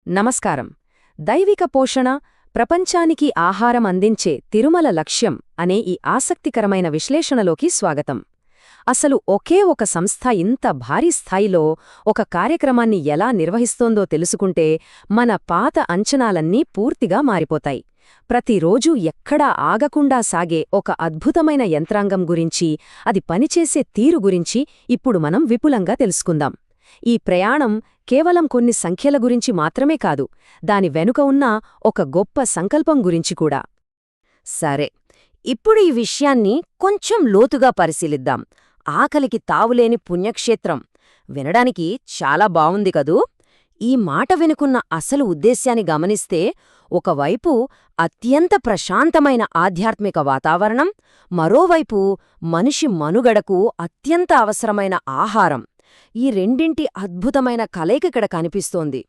నమస్కారం. దైవిక పోషణ, ప్రపంచానికి ఆహారం అందించే తిరుమల లక్ష్యం అనే ఈ ఆసక్తికరమైన విశ్లేషణలోకి స్వాగతం. అసలు ఒకే ఒక సంస్థ ఇంత భారీ స్థాయిలో ఒక కార్యక్రమాన్ని ఎలా నిర్వహిస్తోందో తెలుసుకుంటే మన పాత అంచనాలన్నీ పూర్తిగా మారిపోతాయి. ప్రతిరోజూ ఎక్కడా ఆగకుండా సాగే ఒక అద్భుతమైన యంత్రాంగం గురించి, అది పనిచేసే తీరు గురించి ఇప్పుడు మనం విపులంగా తెలుసుకుందాం. ఈ ప్రయాణం కేవలం కొన్ని సంఖ్యల గురించి మాత్రమే కాదు, దాని వెనుక ఉన్న ఒక గొప్ప సంకల్పం గురించి కూడా. సరే, ఇప్పుడు ఈ విషయాన్ని కొంచెం లోతుగా పరిశీలిద్దాం. ఆకలికి తావులేని పుణ్యక్షేత్రం వినడానికి చాలా బావుంది కదూ? ఈ మాట వెనుకున్న అసలు ఉద్దేశ్యాన్ని గమనిస్తే, ఒకవైపు అత్యంత ప్రశాంతమైన ఆధ్యాత్మిక వాతావరణం, మరోవైపు మనిషి మనుగడకు అత్యంత అవసరమైన ఆహారం. ఈ రెండింటి అద్భుతమైన కలయిక ఇక్కడ కనిపిస్తోంది.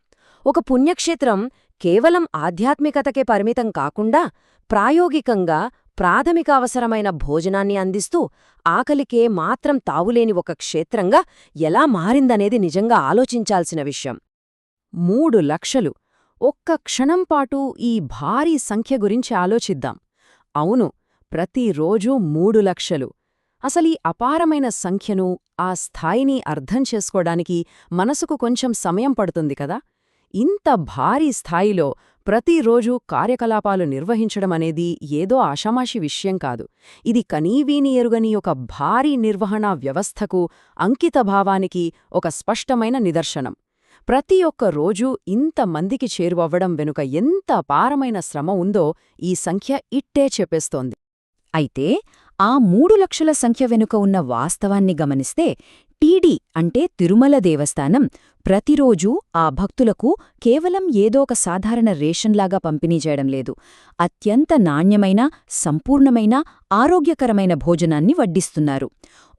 ఒక పుణ్యక్షేత్రం కేవలం ఆధ్యాత్మికతకే పరిమితం కాకుండా ప్రాయోగికంగా ప్రాథమిక అవసరమైన భోజనాన్ని అందిస్తూ ఆకలికే మాత్రం తావులేని ఒక క్షేత్రంగా ఎలా మారిందనేది నిజంగా ఆలోచించాల్సిన విషయం. 3 లక్షలు. ఒక్క క్షణంపాటు ఈ భారీ సంఖ్య గురించి ఆలోచిద్దాం. అవును, ప్రతిరోజూ 3 లక్షలు. అసలీ అపారమైన సంఖ్యను, ఆ స్థాయిని అర్థం చేసుకోవడానికి మనసుకు కొంచెం సమయం పడుతుంది కదా. ఇంత భారీ స్థాయిలో ప్రతిరోజూ కార్యకలాపాలు నిర్వహించడమనేది ఏదో ఆషామాషి విషయం కాదు. ఇది కనీవీని ఎరుగని ఒక భారీ నిర్వహణా వ్యవస్థకు, అంకితభావానికి ఒక స్పష్టమైన నిదర్శనం. ప్రతి ఒక్క రోజూ ఇంతమందికి చేరువవ్వడం వెనుక ఎంత అపారమైన శ్రమ ఉందో ఈ సంఖ్య ఇట్టే చెప్పేస్తోంది. అయితే ఆ 3 లక్షల సంఖ్య వెనుక ఉన్న వాస్తవాన్ని గమనిస్తే, టీడీ అంటే తిరుమల దేవస్థానం ప్రతిరోజూ ఆ భక్తులకు కేవలం ఏదో ఒక సాధారణ రేషన్లాగా పంపిణీ చేయడం లేదు. అత్యంత నాణ్యమైన, సంపూర్ణమైన, ఆరోగ్యకరమైన భోజనాన్ని వడ్డిస్తున్నారు.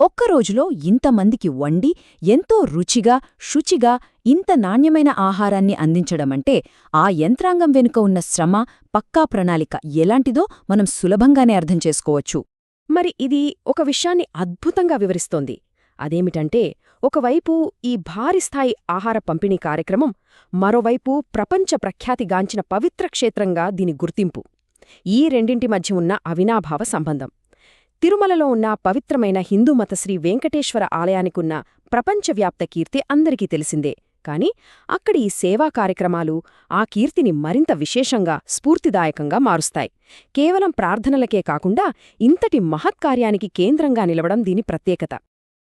ఒక్కరోజులో ఇంతమందికి వండి ఎంతో రుచిగా, శుచిగా ఇంత నాణ్యమైన ఆహారాన్ని అందించడమంటే ఆ యంత్రాంగం వెనుక ఉన్న శ్రమ, పక్కా ప్రణాళిక ఎలాంటిదో మనం సులభంగానే అర్థం చేసుకోవచ్చు. మరి ఇది ఒక విషయాన్ని అద్భుతంగా వివరిస్తోంది. అదేమిటంటే, ఒకవైపు ఈ భారీ స్థాయి ఆహార పంపిణీ కార్యక్రమం, మరోవైపు ప్రపంచ ప్రఖ్యాతిగాంచిన పవిత్ర క్షేత్రంగా దీని గుర్తింపు. ఈ రెండింటి మధ్య ఉన్న అవినాభావ సంబంధం. తిరుమలలో ఉన్న పవిత్రమైన హిందూమత శ్రీ వెంకటేశ్వర ఆలయానికున్న ప్రపంచవ్యాప్త కీర్తి అందరికీ తెలిసిందే. కాని అక్కడి ఈ సేవా కార్యక్రమాలు ఆ కీర్తిని మరింత విశేషంగా, స్ఫూర్తిదాయకంగా మారుస్తాయి. కేవలం ప్రార్థనలకే కాకుండా ఇంతటి మహత్కార్యానికి కేంద్రంగా నిలవడం దీని ప్రత్యేకత.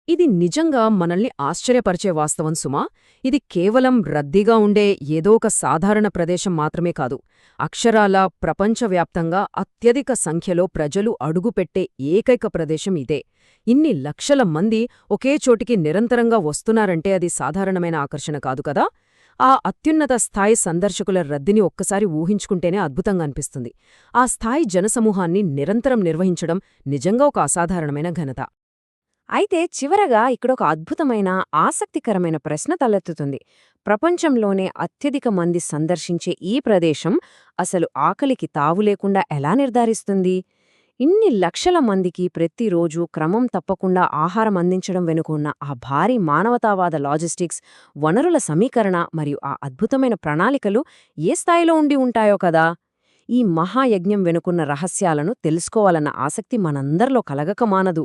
ఇది నిజంగా మనల్ని ఆశ్చర్యపరిచే వాస్తవం సుమా. ఇది కేవలం రద్దీగా ఉండే ఏదో ఒక సాధారణ ప్రదేశం మాత్రమే కాదు. అక్షరాల ప్రపంచవ్యాప్తంగా అత్యధిక సంఖ్యలో ప్రజలు అడుగుపెట్టే ఏకైక ప్రదేశం ఇదే. ఇన్ని లక్షల మంది ఒకే చోటికి నిరంతరంగా వస్తున్నారంటే అది సాధారణమైన ఆకర్షణ కాదు కదా. ఆ అత్యున్నత స్థాయి సందర్శకుల రద్దీని ఒక్కసారి ఊహించుకుంటేనే అద్భుతంగా అనిపిస్తుంది. ఆ స్థాయి జనసమూహాన్ని నిరంతరం నిర్వహించడం నిజంగా ఒక అసాధారణమైన ఘనత. అయితే చివరగా ఇక్కడొక అద్భుతమైన, ఆసక్తికరమైన ప్రశ్న తలెత్తుతుంది. ప్రపంచంలోనే అత్యధిక మంది సందర్శించే ఈ ప్రదేశం అసలు ఆకలికి తావులేకుండా ఎలా నిర్ధారిస్తుంది? ఇన్ని లక్షల మందికి ప్రతిరోజూ క్రమం తప్పకుండా ఆహారం అందించడం వెనుకున్న ఆ భారీ మానవతావాద లాజిస్టిక్స్, వనరుల సమీకరణ మరియు ఆ అద్భుతమైన ప్రణాళికలు ఏ స్థాయిలో ఉండి ఉంటాయో కదా. ఈ మహాయజ్ఞం వెనుకున్న రహస్యాలను తెలుసుకోవాలన్న ఆసక్తి మనందరిలో కలగక మానదు.